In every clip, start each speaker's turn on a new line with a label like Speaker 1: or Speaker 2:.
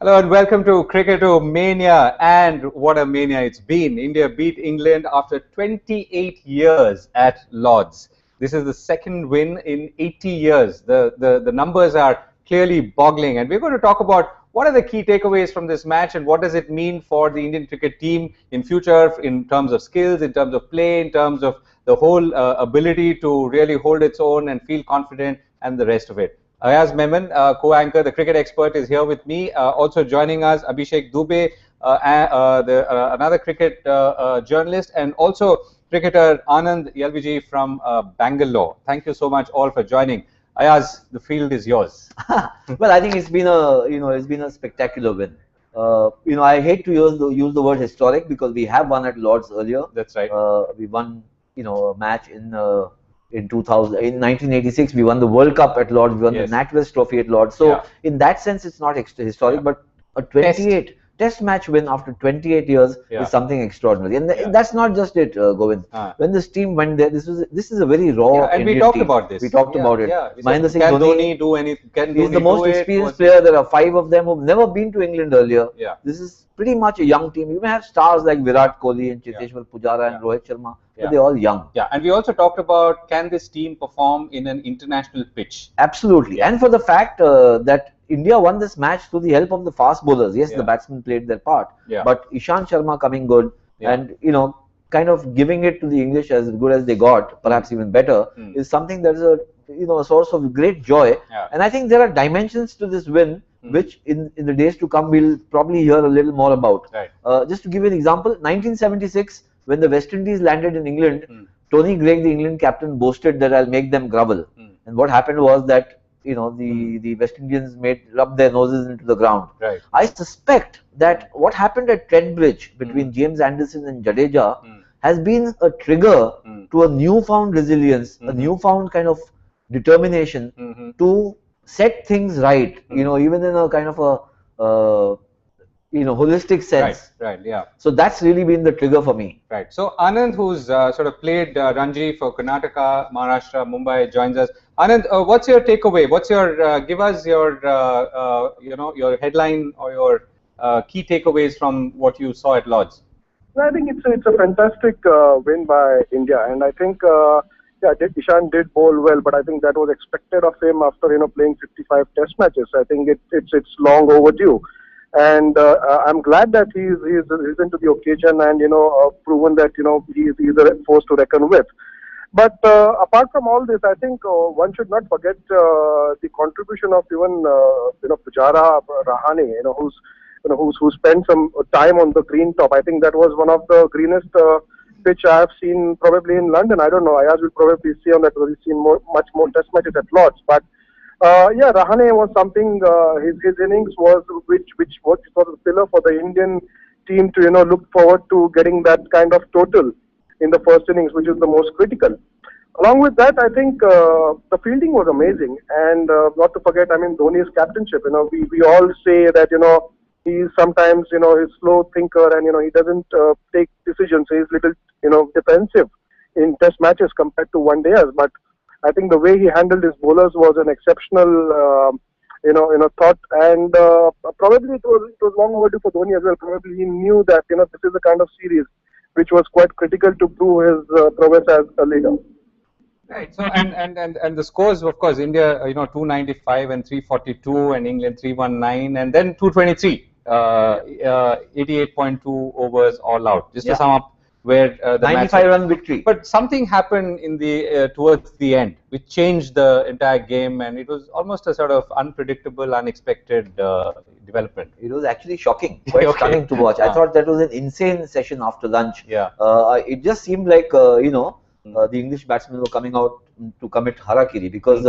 Speaker 1: Hello and welcome to Cricket-O-Mania, and what a mania it's been. India beat England after 28 years at Lord's. This is the second win in 80 years. The numbers are clearly boggling, and we're going to talk about what are the key takeaways from this match and what does it mean for the Indian cricket team in future in terms of skills, in terms of play, in terms of the whole ability to really hold its own and feel confident and the rest of it. Ayaz Memon, co-anchor, the cricket expert, is here with me. Also joining us, Abhishek Dubey, another cricket journalist, and also cricketer Anand Yalviji from Bangalore. Thank you so much all for joining. Ayaz, the field is yours.
Speaker 2: Well, I think it's been a spectacular win. I hate to use the word historic because we have won at Lord's earlier.
Speaker 1: That's right.
Speaker 2: We won a match in 2000, in 1986, we won the World Cup at Lord's, we won the NatWest Trophy at Lord's. So, in that sense, it's not historic, but a 28 test match win after 28 years is something extraordinary. And that's not just it, Govind. When this team went there, this is a very raw
Speaker 1: and
Speaker 2: Indian
Speaker 1: we talked
Speaker 2: team.
Speaker 1: about this.
Speaker 2: We talked about it.
Speaker 1: Mahendra Singh Dhoni do anything?
Speaker 2: He's the most experienced player. There are 5 of them who've never been to England earlier. This is pretty much a young team. You may have stars like Virat Kohli and Cheteshwar Pujara and Rohit Sharma, but they're all young.
Speaker 1: And we also talked about, can this team perform in an international pitch?
Speaker 2: Absolutely. And for the fact that India won this match through the help of the fast bowlers. Yes, the batsmen played their part, but Ishant Sharma coming good and kind of giving it to the English as good as they got, perhaps even better, is something that is a source of great joy. And I think there are dimensions to this win which in the days to come we'll probably hear a little more about. Just to give you an example, 1976, when the West Indies landed in England, Tony Greig, the England captain, boasted that I'll make them grovel. And what happened was that the West Indians rubbed their noses into the ground. I suspect that what happened at Trent Bridge between James Anderson and Jadeja has been a trigger to a newfound resilience, a newfound kind of determination to set things right, even in a kind of a holistic sense. So that's really been the trigger for me.
Speaker 1: So Anand, who's sort of played Ranji for Karnataka, Maharashtra, Mumbai, joins us. Anand, what's your takeaway? What's your give us your your headline or your key takeaways from what you saw at Lord's?
Speaker 3: Well, I think it's a fantastic win by India, and I think Ishan did bowl well, but I think that was expected of him after playing 55 Test matches. I think it's long overdue. And I'm glad that he's risen to the occasion and proven that he's a force to reckon with. But apart from all this, I think one should not forget the contribution of even Pujara, Rahane, who spent some time on the green top. I think that was one of the greenest pitch I have seen probably in London. I don't know. Ayaz will probably see on that because he's seen much more Test matches at Lord's, but. Rahane was something. His innings was which was the pillar for the Indian team to look forward to getting that kind of total in the first innings, which is the most critical. Along with that, I think the fielding was amazing, and not to forget, Dhoni's captainship. We all say that he's sometimes he's slow thinker and he doesn't take decisions. So he's little defensive in Test matches compared to one-dayers, but I think the way he handled his bowlers was an exceptional, thought, and probably it was long overdue for Dhoni as well. Probably he knew that this is the kind of series which was quite critical to prove his prowess as a leader.
Speaker 1: So and the scores, of course, India 295 and 342, and England 319, and then 223, 88.2 overs all out. Just to sum up. Where the
Speaker 2: 95-run victory.
Speaker 1: But something happened in the towards the end, which changed the entire game, and it was almost a sort of unpredictable, unexpected development.
Speaker 2: It was actually shocking, quite stunning to watch. I thought that was an insane session after lunch. It just seemed like the English batsmen were coming out to commit harakiri because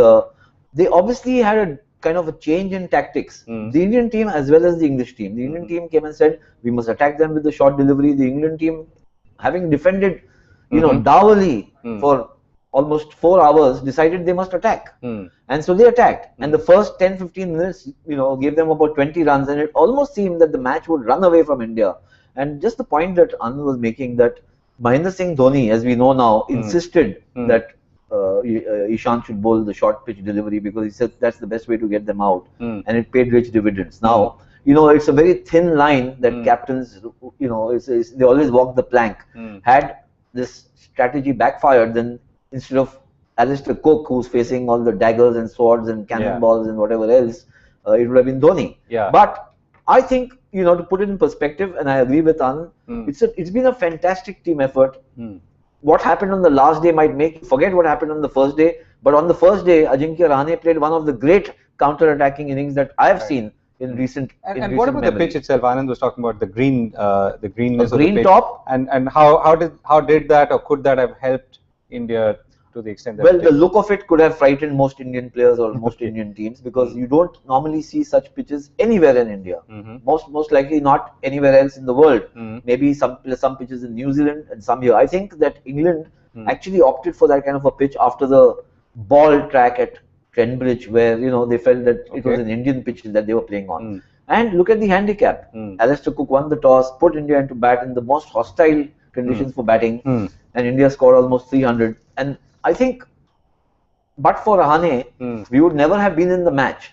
Speaker 2: they obviously had a kind of a change in tactics. The Indian team as well as the English team. The Indian team came and said, we must attack them with the short delivery. The England team, having defended, dourly for almost 4 hours, decided they must attack. And so they attacked. And the first 10-15 minutes, gave them about 20 runs. And it almost seemed that the match would run away from India. And just the point that Anand was making, that Mahendra Singh Dhoni, as we know now, insisted that Ishant should bowl the short pitch delivery because he said that's the best way to get them out. And it paid rich dividends. Now, it's a very thin line that captains, they always walk the plank. Had this strategy backfired, then instead of Alistair Cook, who's facing all the daggers and swords and cannonballs and whatever else, it would have been Dhoni. But I think, to put it in perspective, and I agree with Anand, it's been a fantastic team effort. What happened on the last day might make you forget what happened on the first day, but on the first day, Ajinkya Rahane played one of the great counter-attacking innings that I have seen in recent.
Speaker 1: And what about the pitch itself? Anand was talking about the greenness
Speaker 2: of the pitch.
Speaker 1: Top, and how did that or could that have helped India to the extent that?
Speaker 2: Well, the look of it could have frightened most Indian players or most Indian teams, because you don't normally see such pitches anywhere in India. Most likely not anywhere else in the world. Maybe some pitches in New Zealand and some here. I think that England actually opted for that kind of a pitch after the ball track at Trent where they felt that it was an Indian pitch that they were playing on. And look at the handicap. Alistair Cook won the toss, put India into bat in the most hostile conditions for batting, and India scored almost 300. And I think, but for Rahane, we would never have been in the match.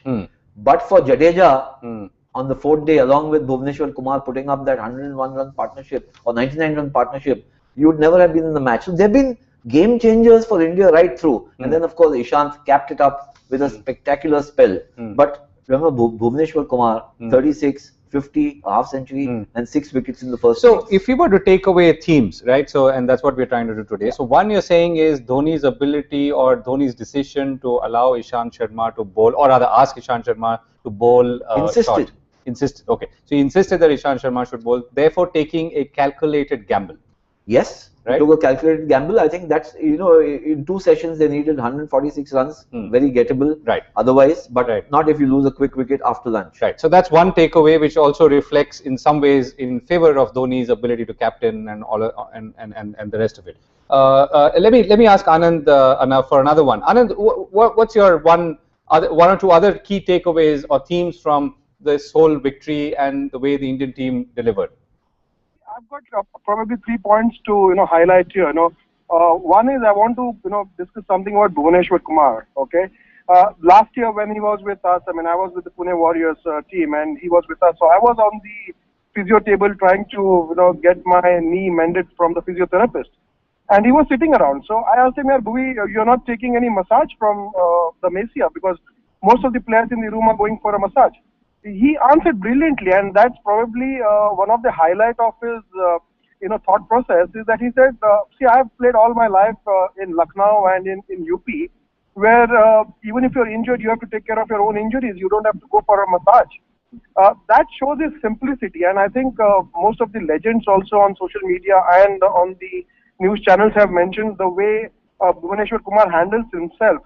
Speaker 2: But for Jadeja, on the fourth day, along with Bhuvneshwar Kumar putting up that 101-run partnership or 99-run partnership, you would never have been in the match. So there have been game changers for India right through. And then, of course, Ishant capped it up with a spectacular spell. But remember, Bhuvneshwar Kumar, 36, 50, a half century, and 6 wickets in the first.
Speaker 1: So, if we were to take away themes, right? So, and that's what we're trying to do today. So, one you're saying is Dhoni's ability or Dhoni's decision to allow Ishant Sharma to bowl, or rather ask Ishant Sharma to bowl. Insisted. Okay. So, he insisted that Ishant Sharma should bowl, therefore taking a calculated gamble.
Speaker 2: Yes. Right. Took a calculated gamble. I think that's, in 2 sessions they needed 146 runs, very gettable.
Speaker 1: Right.
Speaker 2: Otherwise, but not if you lose a quick wicket after lunch.
Speaker 1: Right. So that's one takeaway, which also reflects in some ways in favor of Dhoni's ability to captain and all and the rest of it. Let me ask Anand for another one. Anand, what's your one or two other key takeaways or themes from this whole victory and the way the Indian team delivered?
Speaker 3: I've got probably 3 points to highlight here. One is I want to discuss something about Bhuvneshwar Kumar. Okay, last year when he was with us, I was with the Pune Warriors team and he was with us. So I was on the physio table trying to get my knee mended from the physiotherapist, and he was sitting around. So I asked him, Bhuvi, you're not taking any massage from the Messiah, because most of the players in the room are going for a massage. He answered brilliantly, and that's probably one of the highlight of his thought process, is that he said, see, I have played all my life in Lucknow and in UP, where even if you're injured, you have to take care of your own injuries. You don't have to go for a massage. That shows his simplicity, and I think most of the legends also on social media and on the news channels have mentioned the way Bhuvneshwar Kumar handles himself.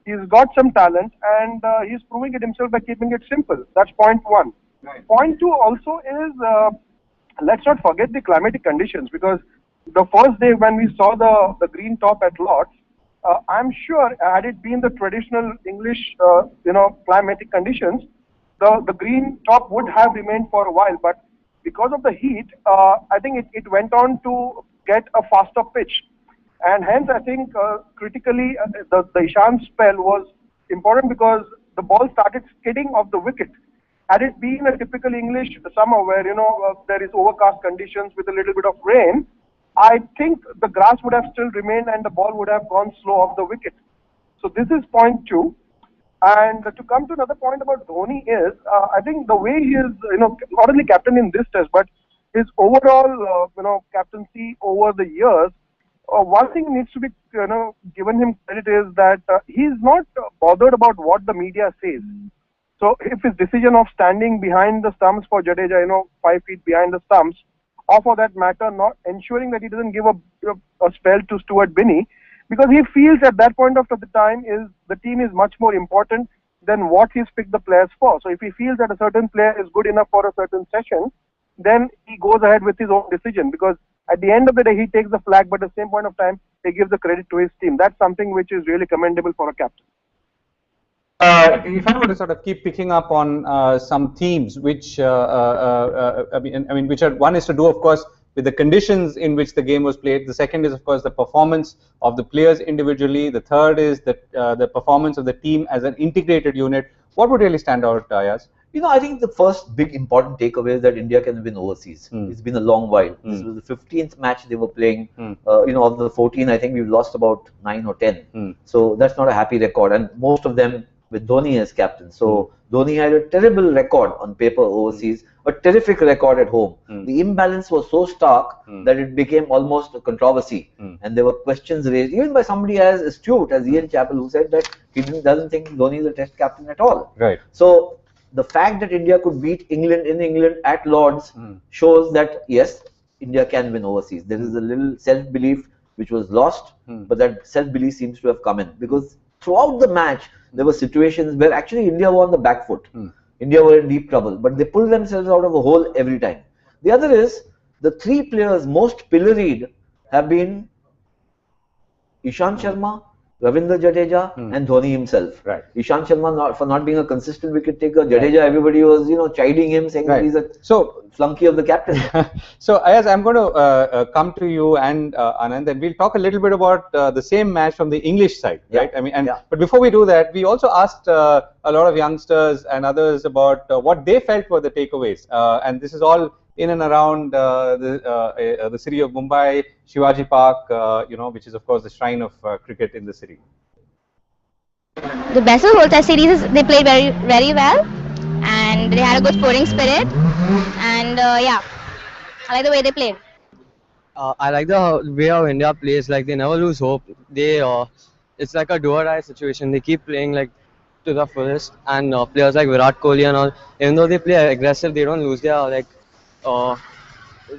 Speaker 3: He's got some talent, and he's proving it himself by keeping it simple. That's point one. Right. Point two also is, let's not forget the climatic conditions, because the first day when we saw the green top at Lord's, I'm sure had it been the traditional English, climatic conditions, the green top would have remained for a while. But because of the heat, I think it went on to get a faster pitch. And hence, I think critically, the Ishant spell was important because the ball started skidding off the wicket. Had it been a typical English summer where, there is overcast conditions with a little bit of rain, I think the grass would have still remained and the ball would have gone slow off the wicket. So this is point two. And to come to another point about Dhoni is, I think the way he is, not only captain in this test, but his overall, captaincy over the years, one thing needs to be, given him credit is that he's not bothered about what the media says. So if his decision of standing behind the stumps for Jadeja, 5 feet behind the stumps, or for that matter, not ensuring that he doesn't give a spell to Stuart Binney, because he feels at that point of the time is the team is much more important than what he's picked the players for. So if he feels that a certain player is good enough for a certain session, then he goes ahead with his own decision, because at the end of the day, he takes the flag, but at the same point of time, he gives the credit to his team. That's something which is really commendable for a captain.
Speaker 1: If I were to sort of keep picking up on some themes, which which are, one is to do, of course, with the conditions in which the game was played. The second is, of course, the performance of the players individually. The third is the performance of the team as an integrated unit. What would really stand out, Ayaz?
Speaker 2: I think the first big important takeaway is that India can win overseas. It's been a long while. This was the 15th match they were playing. Of the 14, I think we've lost about 9 or 10. So that's not a happy record. And most of them with Dhoni as captain. So Dhoni had a terrible record on paper overseas, a terrific record at home. The imbalance was so stark that it became almost a controversy. And there were questions raised, even by somebody as astute as Ian Chappell, who said that he doesn't think Dhoni is a test captain at all.
Speaker 1: Right.
Speaker 2: So the fact that India could beat England in England at Lord's shows that, yes, India can win overseas. There is a little self-belief which was lost, but that self-belief seems to have come in. Because throughout the match, there were situations where actually India were on the back foot. India were in deep trouble, but they pulled themselves out of a hole every time. The other is, the 3 players most pilloried have been Ishant Sharma, Ravindra Jadeja and Dhoni himself.
Speaker 1: Right.
Speaker 2: Ishant Sharma for not being a consistent wicket taker. Jadeja, everybody was chiding him, saying that he's a flunky of the captain.
Speaker 1: So Ayaz, I'm going to come to you and Anand, and we'll talk a little bit about the same match from the English side, right? I mean, but before we do that, we also asked a lot of youngsters and others about what they felt were the takeaways, and this is all in and around the city of Mumbai, Shivaji Park, which is of course the shrine of cricket in the city.
Speaker 4: The best of the whole test series is they played very, very well, and they had a good sporting spirit, and I like the way they played.
Speaker 5: I like the way how India plays. Like, they never lose hope. It's like a do or die situation. They keep playing like to the fullest, and players like Virat Kohli and all, even though they play aggressive, they don't lose their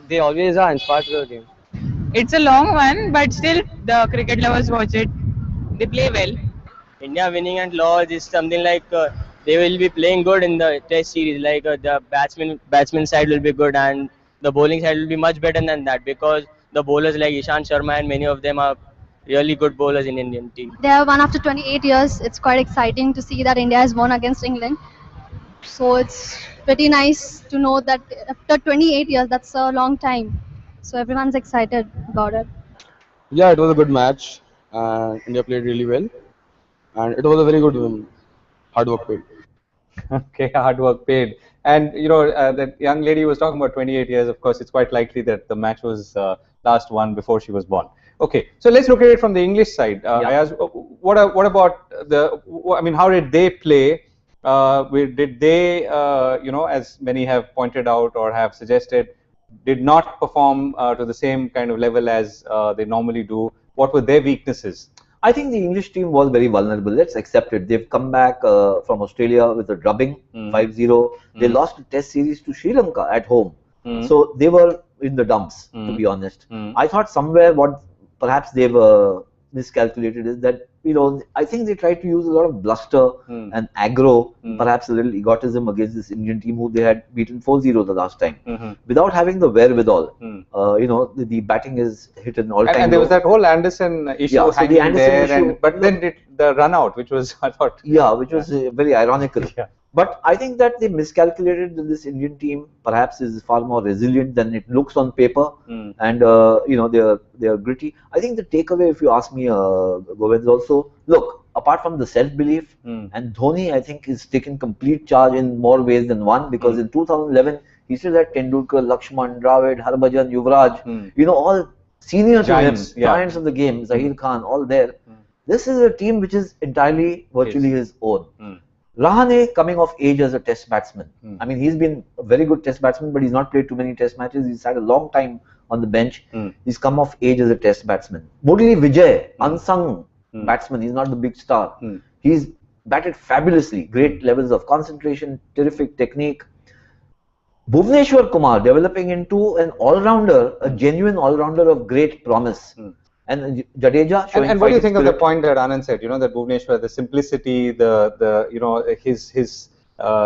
Speaker 5: they always are inspired to the game.
Speaker 6: It's a long one, but still the cricket lovers watch it. They play well.
Speaker 7: India winning at Lord's is something like they will be playing good in the test series. Like the batsman side will be good and the bowling side will be much better than that, because the bowlers like Ishant Sharma and many of them are really good bowlers in Indian team.
Speaker 8: They have won after 28 years. It's quite exciting to see that India has won against England. So it's pretty nice to know that after 28 years, that's a long time. So everyone's excited about it.
Speaker 9: Yeah, it was a good match. India played really well. And it was a very good win. Hard work paid.
Speaker 1: Okay, hard work paid. And that young lady was talking about 28 years. Of course, it's quite likely that the match was last won before she was born. Okay, so let's look at it from the English side. Ayaz, what about how did they play? Did they, as many have pointed out or have suggested, did not perform to the same kind of level as they normally do? What were their weaknesses?
Speaker 2: I think the English team was very vulnerable. Let's accept it. They've come back from Australia with a drubbing, 5-0. They lost the test series to Sri Lanka at home. So they were in the dumps, to be honest. I thought somewhere what perhaps they've miscalculated is that, I think they tried to use a lot of bluster and aggro, perhaps a little egotism against this Indian team who they had beaten 4-0 the last time, without having the wherewithal. The batting is hit an all-time
Speaker 1: and there was that whole Anderson issue hanging there, but then the run out, which was, I thought...
Speaker 2: Yeah, which was very ironical. Yeah. But I think that they miscalculated that this Indian team perhaps is far more resilient than it looks on paper, and they are gritty. I think the takeaway, if you ask me, Govind, is also, look, apart from the self-belief, and Dhoni, I think, is taken complete charge in more ways than one, because in 2011 he still had Tendulkar, Lakshman, Dravid, Harbhajan, Yuvraj, all senior giants, to him, giants of the game, Zahir Khan, all there. This is a team which is entirely, virtually his own. Rahane coming of age as a test batsman. I mean, he's been a very good test batsman, but he's not played too many test matches. He's had a long time on the bench. He's come of age as a test batsman. Murali Vijay, unsung batsman. He's not the big star. He's batted fabulously. Great levels of concentration, terrific technique. Bhuvneshwar Kumar developing into an all-rounder, a genuine all-rounder of great promise. And Jadeja showing
Speaker 1: and what do you think of the point that Anand said? That Bhuvneshwar, the simplicity, his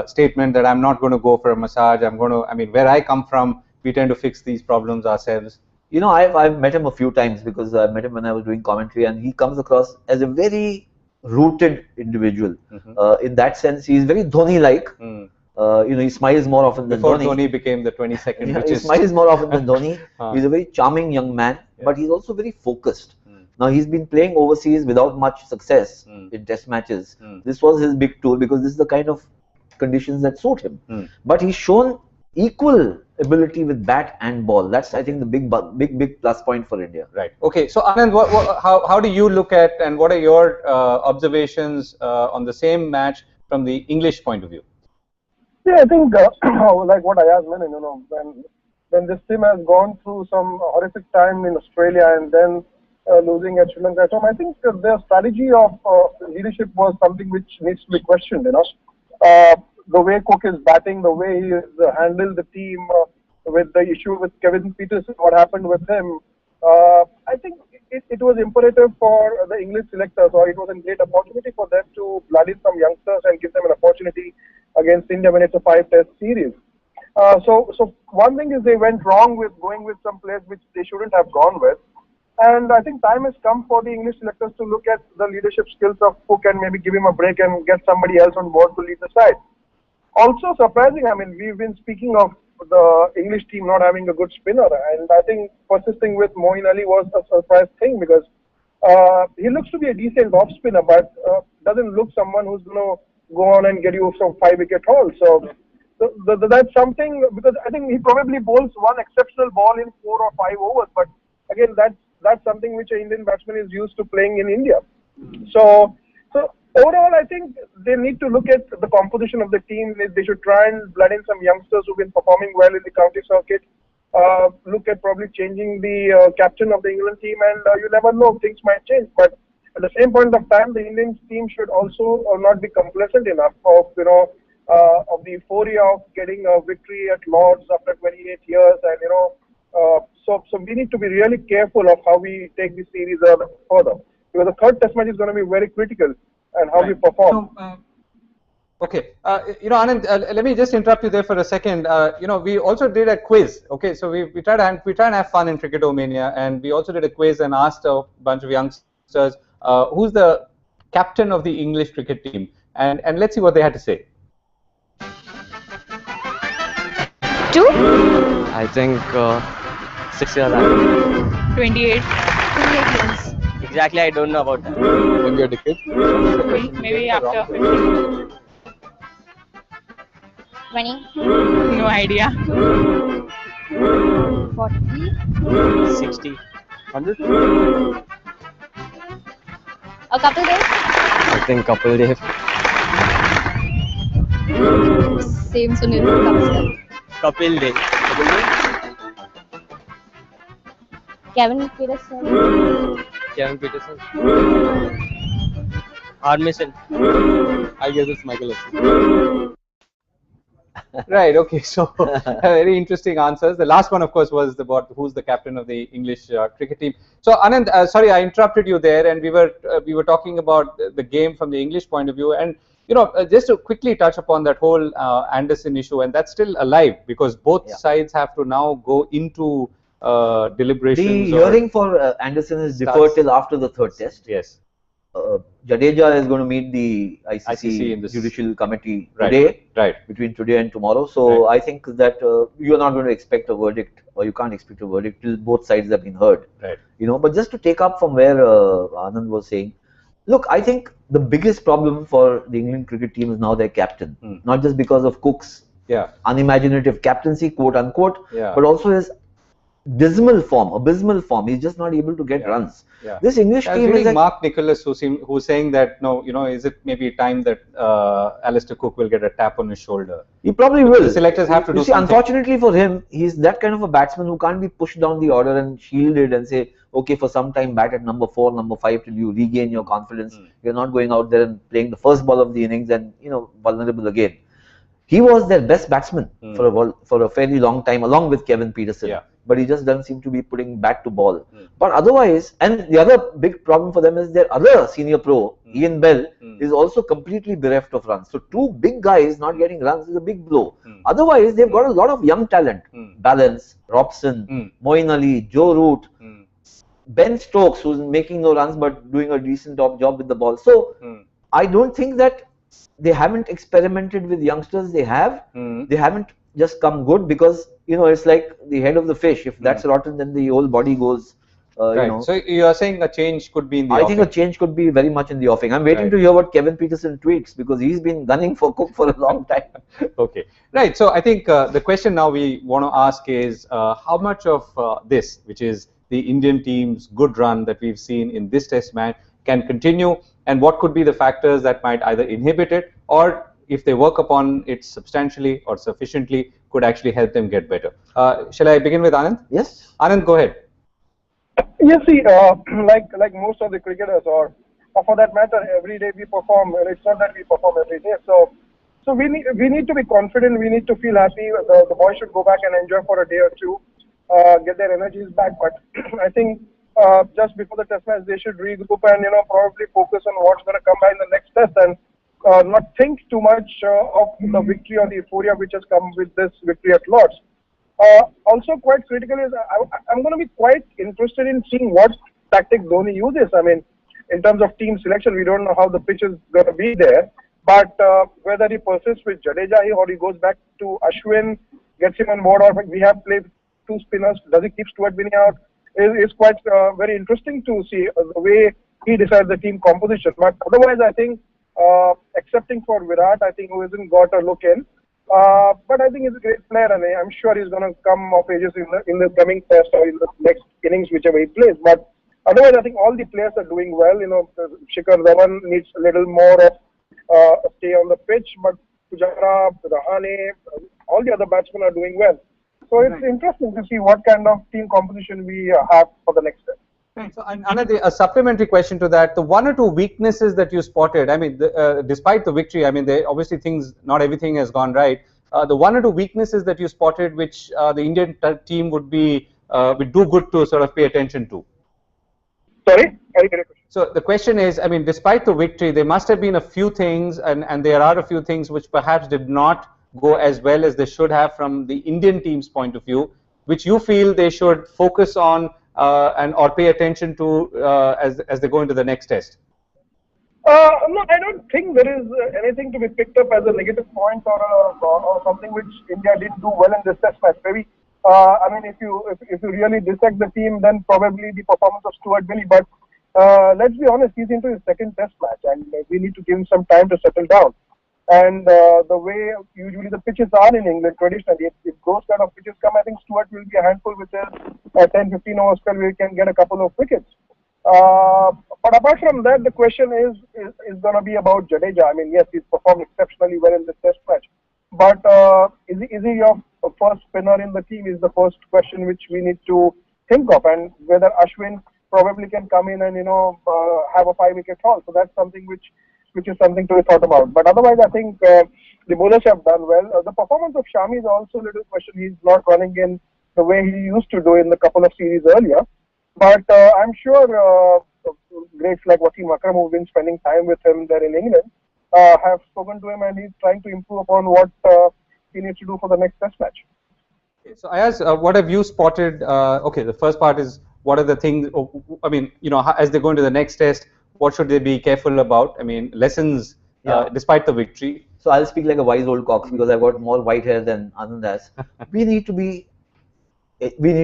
Speaker 1: statement that I'm not going to go for a massage. Where I come from, we tend to fix these problems ourselves.
Speaker 2: I've met him a few times because I met him when I was doing commentary, and he comes across as a very rooted individual. In that sense, he's very Dhoni-like. He smiles more often than Dhoni.
Speaker 1: Before Dhoni became the 22nd.
Speaker 2: He smiles more often than Dhoni. He's a very charming young man, but he's also very focused. Now, he's been playing overseas without much success in test matches. This was his big tool, because this is the kind of conditions that suit him. But he's shown equal ability with bat and ball. That's I think the big plus point for India.
Speaker 1: Right. Okay. So Anand, how do you look at, and what are your observations on the same match from the English point of view?
Speaker 3: Yeah, I think like what Ayaz mentioned, when this team has gone through some horrific time in Australia and then losing at Sri Lanka at home, I think their strategy of leadership was something which needs to be questioned. The way Cook is batting, the way he handled the team with the issue with Kevin Peterson, what happened with him, I think it was imperative for the English selectors, or it was a great opportunity for them to blood in some youngsters and give them an opportunity against India when it's a 5-test series. So one thing is they went wrong with going with some players which they shouldn't have gone with. And I think time has come for the English selectors to look at the leadership skills of Cook and maybe give him a break and get somebody else on board to lead the side. Also surprising, I mean, we've been speaking of the English team not having a good spinner, and I think persisting with Moeen Ali was a surprise thing because he looks to be a decent off spinner, but doesn't look someone who's going to go on and get you some 5-wicket haul. So that's something, because I think he probably bowls one exceptional ball in 4 or 5 overs, but again, that's something which an Indian batsman is used to playing in India. So overall, I think they need to look at the composition of the team. They should try and blood in some youngsters who've been performing well in the county circuit. Look at probably changing the captain of the England team, and you never know, things might change. But at the same point of time, the Indian team should also not be complacent enough of of the euphoria of getting a victory at Lord's after 28 years, and so we need to be really careful of how we take this series further, because the third test match is going to be very critical and how we perform.
Speaker 1: Okay, Anand, let me just interrupt you there for a second. We also did a quiz. Okay, so we try and have fun in Cricket-O-Mania, and we also did a quiz and asked a bunch of youngsters who's the captain of the English cricket team, and let's see what they had to say.
Speaker 4: 2?
Speaker 5: I think 6 years.
Speaker 6: 28.
Speaker 8: 28 years.
Speaker 7: Exactly, I don't know about that.
Speaker 9: Maybe a decade.
Speaker 6: Maybe after 50.
Speaker 4: 20?
Speaker 6: No idea.
Speaker 8: 40.
Speaker 7: 60.
Speaker 9: 100?
Speaker 4: A couple days?
Speaker 5: I think couple days.
Speaker 8: Same Sunil.
Speaker 7: Kapil Dev.
Speaker 4: Kevin Peterson?
Speaker 5: Kevin Peterson.
Speaker 7: Armisen.
Speaker 9: I guess it's Michael Essien.
Speaker 1: Right. Okay. So very interesting answers. The last one, of course, was about who's the captain of the English cricket team. So Anand, sorry, I interrupted you there, and we were talking about the game from the English point of view, and just to quickly touch upon that whole Anderson issue, and that's still alive because both sides have to now go into deliberations.
Speaker 2: The hearing for Anderson is deferred till after the third test.
Speaker 1: Yes.
Speaker 2: Jadeja is going to meet the ICC
Speaker 1: in this
Speaker 2: Judicial Committee today, between today and tomorrow. So I think that you are not going to expect a verdict, or you can't expect a verdict till both sides have been heard.
Speaker 1: Right.
Speaker 2: But just to take up from where Anand was saying, look, I think the biggest problem for the England cricket team is now their captain, not just because of Cook's unimaginative captaincy, quote unquote, but also his abysmal form. He's just not able to get runs. This English team is
Speaker 1: Mark Nicholas who's saying that is it maybe time that Alistair Cook will get a tap on his shoulder?
Speaker 2: He probably will.
Speaker 1: The selectors have to do something.
Speaker 2: Unfortunately for him, he's that kind of a batsman who can't be pushed down the order and shielded and say, okay, for some time bat at number 4, number 5 till you regain your confidence. You're not going out there and playing the first ball of the innings and vulnerable again. He was their best batsman for a fairly long time, along with Kevin Peterson. But he just doesn't seem to be putting bat to ball. But otherwise, and the other big problem for them is their other senior pro, Ian Bell, is also completely bereft of runs. So 2 big guys not getting runs is a big blow. Otherwise, they've got a lot of young talent. Balance, Robson, Moeen Ali, Joe Root, Ben Stokes, who's making no runs but doing a decent job with the ball. So I don't think that they haven't experimented with youngsters. They haven't just come good because it's like the head of the fish. If that's rotten, then the whole body goes
Speaker 1: Right. So you are saying a change could be in the offing?
Speaker 2: I think a change could be very much in the offing. I'm waiting to hear what Kevin Peterson tweets, because he's been gunning for Cook for a long time.
Speaker 1: Okay. Right. So I think the question now we want to ask is how much of this, which is the Indian team's good run that we've seen in this test match, can continue, and what could be the factors that might either inhibit it, or if they work upon it substantially or sufficiently, could actually help them get better. Shall I begin with Anand?
Speaker 2: Yes.
Speaker 1: Anand, go ahead.
Speaker 3: Yes, see, like most of the cricketers, or for that matter, every day we perform. It's not that we perform every day. So we need to be confident. We need to feel happy. The boys should go back and enjoy for a day or two, get their energies back. But I think just before the test match, they should regroup and probably focus on what's going to come by in the next test, and not think too much of the victory or the euphoria which has come with this victory at Lord's. Also quite critical is I'm going to be quite interested in seeing what tactic Dhoni uses. I mean, in terms of team selection, we don't know how the pitch is going to be there, but whether he persists with Jadeja or he goes back to Ashwin, gets him on board, or we have played two spinners, does he keep Stuart Binney out, is quite very interesting to see the way he decides the team composition. But otherwise, I think excepting for Virat, I think, who hasn't got a look in, but I think he's a great player, and I'm sure he's going to come of ages in the coming test or in the next innings, whichever he plays. But otherwise, I think all the players are doing well. Shikhar Dhawan needs a little more of stay on the pitch, but Pujara, Rahane, all the other batsmen are doing well. So it's interesting to see what kind of team composition we have for the next test.
Speaker 1: Right. So another a supplementary question to that: the one or two weaknesses that you spotted. I mean, despite the victory, I mean, obviously not everything has gone right. The one or two weaknesses that you spotted, which the Indian team would do good to sort of pay attention to.
Speaker 3: Sorry.
Speaker 1: So the question is, I mean, despite the victory, there must have been a few things, and there are a few things which perhaps did not go as well as they should have from the Indian team's point of view, which you feel they should focus on or pay attention to as they go into the next test?
Speaker 3: No, I don't think there is anything to be picked up as a negative point or something which India did do well in this test match. Maybe I mean, if you really dissect the team, then probably the performance of Stuart Binney. But let's be honest, he's into his second test match, and we need to give him some time to settle down. And the way usually the pitches are in England traditionally, if those kind of pitches come, I think Stuart will be a handful with a 10-15 over spell where he can get a couple of wickets. But apart from that, the question is going to be about Jadeja. I mean, yes, he's performed exceptionally well in this test match. But is he your first spinner in the team is the first question which we need to think of. And whether Ashwin probably can come in and, have a 5-wicket haul. So that's something which is something to be thought about. But otherwise, I think the bowlers have done well. The performance of Shami is also a little question. He's not running in the way he used to do in the couple of series earlier. But I'm sure greats like Wasim Akram, who've been spending time with him there in England, have spoken to him, and he's trying to improve upon what he needs to do for the next test match.
Speaker 1: So Ayaz, what have you spotted? Okay, the first part is what are the things, I mean, as they go into the next test, what should they be careful about? I mean, lessons despite the victory.
Speaker 2: So I'll speak like a wise old cox because I've got more white hair than Anand has. We need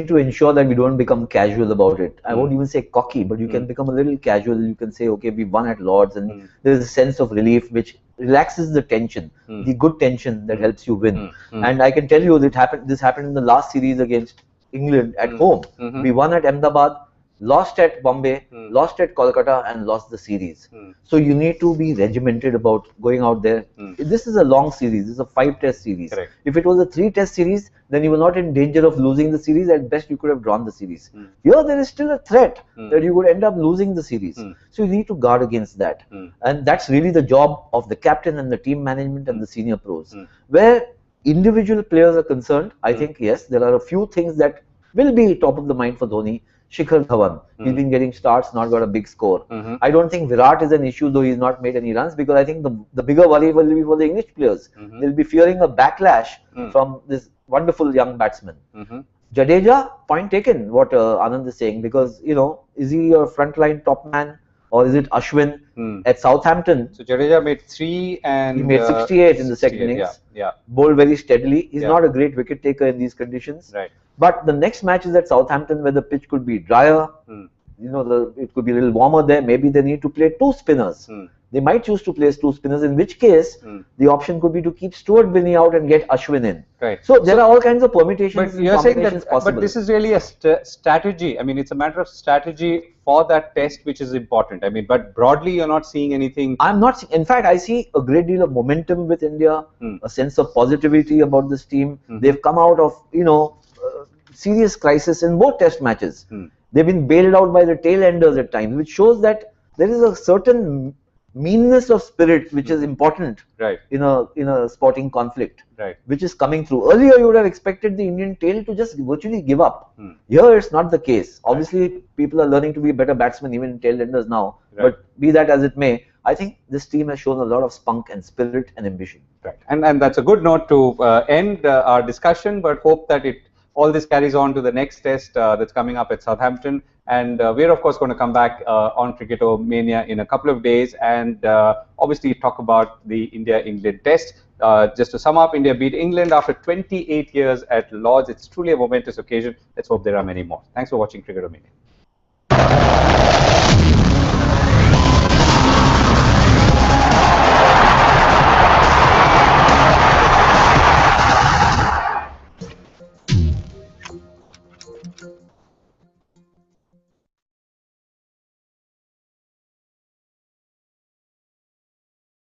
Speaker 2: to ensure that we don't become casual about it. I won't even say cocky, but you can become a little casual. You can say, okay, we won at Lord's, and there's a sense of relief which relaxes the tension, the good tension that helps you win. And I can tell you that this happened in the last series against England at home. We won at Ahmedabad, lost at Bombay, lost at Kolkata, and lost the series. So you need to be regimented about going out there. This is a long series. This is a 5-test series.
Speaker 1: Correct.
Speaker 2: If it was a 3-test series, then you were not in danger of losing the series. At best, you could have drawn the series. Here, there is still a threat that you would end up losing the series. So you need to guard against that. And that's really the job of the captain and the team management and the senior pros. Where individual players are concerned, I think, yes, there are a few things that will be top of the mind for Dhoni. Shikhar Dhawan, he's been getting starts, not got a big score. I don't think Virat is an issue, though he's not made any runs, because I think the bigger worry will be for the English players. They'll be fearing a backlash from this wonderful young batsman. Jadeja, point taken, what Anand is saying, because, is he your frontline top man, or is it Ashwin at Southampton?
Speaker 1: So Jadeja made 3 and...
Speaker 2: He made 68 in the second innings. Bowled very steadily. He's not a great wicket taker in these conditions.
Speaker 1: Right.
Speaker 2: But the next match is at Southampton, where the pitch could be drier. You know, it could be a little warmer there. Maybe they need to play 2 spinners. They might choose to place 2 spinners, in which case the option could be to keep Stuart Binney out and get Ashwin in.
Speaker 1: Right.
Speaker 2: So there are all kinds of permutations
Speaker 1: but
Speaker 2: and
Speaker 1: you're saying
Speaker 2: combinations
Speaker 1: that,
Speaker 2: possible.
Speaker 1: But this is really a strategy. I mean, it's a matter of strategy for that test, which is important. I mean, but broadly, you're not seeing anything.
Speaker 2: I'm not. In fact, I see a great deal of momentum with India, a sense of positivity about this team. They've come out of, you know, serious crisis in both test matches. They've been bailed out by the tail enders at times, which shows that there is a certain meanness of spirit which is important in a sporting conflict, which is coming through. Earlier, you would have expected the Indian tail to just virtually give up. Here, it's not the case. Obviously, people are learning to be better batsmen, even in tail enders now. But be that as it may, I think this team has shown a lot of spunk and spirit and ambition.
Speaker 1: And that's a good note to end our discussion, but hope that all this carries on to the next test that's coming up at Southampton. And we're, of course, going to come back on Cricket-O-Mania in a couple of days and obviously talk about the India-England test. Just to sum up, India beat England after 28 years at Lord's. It's truly a momentous occasion. Let's hope there are many more. Thanks for watching Cricket-O-Mania.